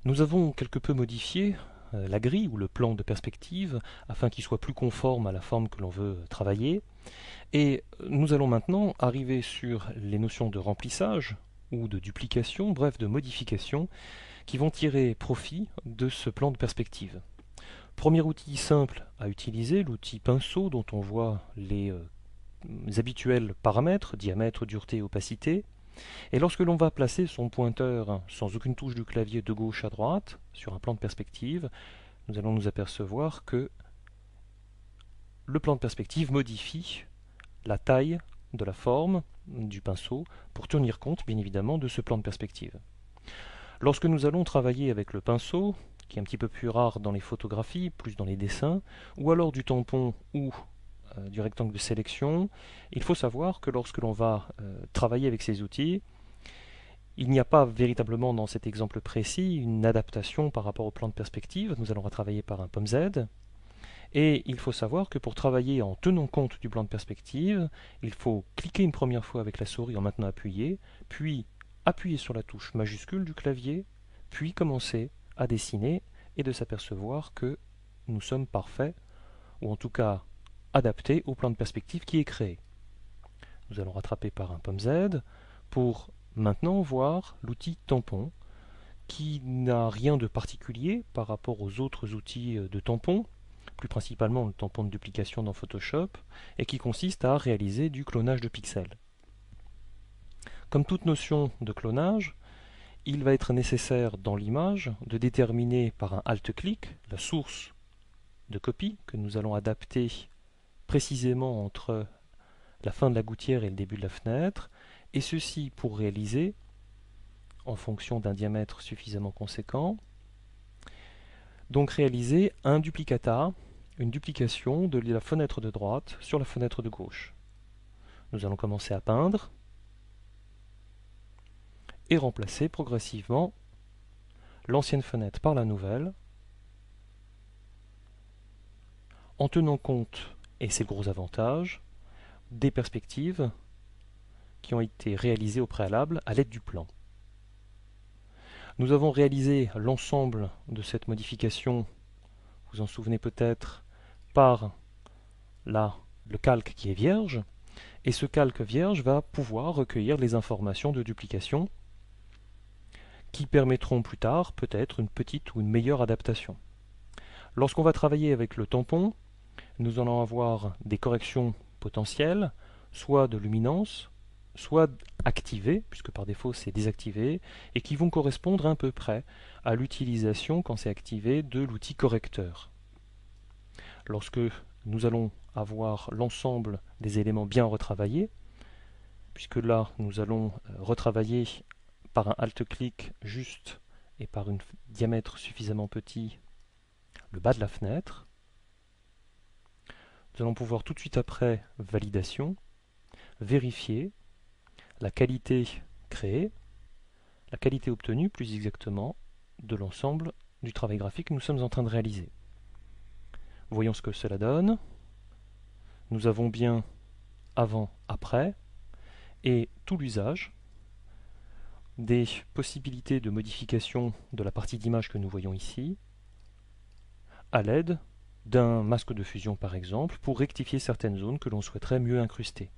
Nous avons quelque peu modifié la grille ou le plan de perspective afin qu'il soit plus conforme à la forme que l'on veut travailler. Et nous allons maintenant arriver sur les notions de remplissage ou de duplication, bref de modification, qui vont tirer profit de ce plan de perspective. Premier outil simple à utiliser, l'outil pinceau dont on voit les habituels paramètres, diamètre, dureté, opacité. Et lorsque l'on va placer son pointeur sans aucune touche du clavier de gauche à droite sur un plan de perspective, nous allons nous apercevoir que le plan de perspective modifie la taille de la forme du pinceau pour tenir compte bien évidemment de ce plan de perspective. Lorsque nous allons travailler avec le pinceau, qui est un petit peu plus rare dans les photographies, plus dans les dessins, ou alors du tampon ou du rectangle de sélection, il faut savoir que lorsque l'on va travailler avec ces outils, il n'y a pas véritablement dans cet exemple précis une adaptation par rapport au plan de perspective. Nous allons retravailler par un pomme Z. Et il faut savoir que pour travailler en tenant compte du plan de perspective, il faut cliquer une première fois avec la souris en maintenant appuyé, puis appuyer sur la touche majuscule du clavier, puis commencer à dessiner et de s'apercevoir que nous sommes parfaits, ou en tout cas adaptés au plan de perspective qui est créé. Nous allons rattraper par un pomme Z pour maintenant voir l'outil tampon qui n'a rien de particulier par rapport aux autres outils de tampon, plus principalement le tampon de duplication dans Photoshop, et qui consiste à réaliser du clonage de pixels. Comme toute notion de clonage, il va être nécessaire dans l'image de déterminer par un Alt-clic la source de copie que nous allons adapter précisément entre la fin de la gouttière et le début de la fenêtre, et ceci pour réaliser, en fonction d'un diamètre suffisamment conséquent, donc réaliser un duplicata, une duplication de la fenêtre de droite sur la fenêtre de gauche. Nous allons commencer à peindre et remplacer progressivement l'ancienne fenêtre par la nouvelle, en tenant compte, et c'est le gros avantage, des perspectives qui ont été réalisées au préalable à l'aide du plan. Nous avons réalisé l'ensemble de cette modification, vous en souvenez peut-être, par le calque qui est vierge, et ce calque vierge va pouvoir recueillir les informations de duplication qui permettront plus tard peut-être une petite ou une meilleure adaptation. Lorsqu'on va travailler avec le tampon, nous allons avoir des corrections potentielles, soit de luminance, soit activées, puisque par défaut c'est désactivé, et qui vont correspondre à peu près à l'utilisation, quand c'est activé, de l'outil correcteur. Lorsque nous allons avoir l'ensemble des éléments bien retravaillés, puisque là nous allons retravailler par un Alt-clic juste et par un diamètre suffisamment petit le bas de la fenêtre. Nous allons pouvoir tout de suite après validation, vérifier la qualité créée, la qualité obtenue plus exactement de l'ensemble du travail graphique que nous sommes en train de réaliser. Voyons ce que cela donne. Nous avons bien avant, après, et tout l'usage des possibilités de modification de la partie d'image que nous voyons ici, à l'aide d'un masque de fusion par exemple, pour rectifier certaines zones que l'on souhaiterait mieux incruster.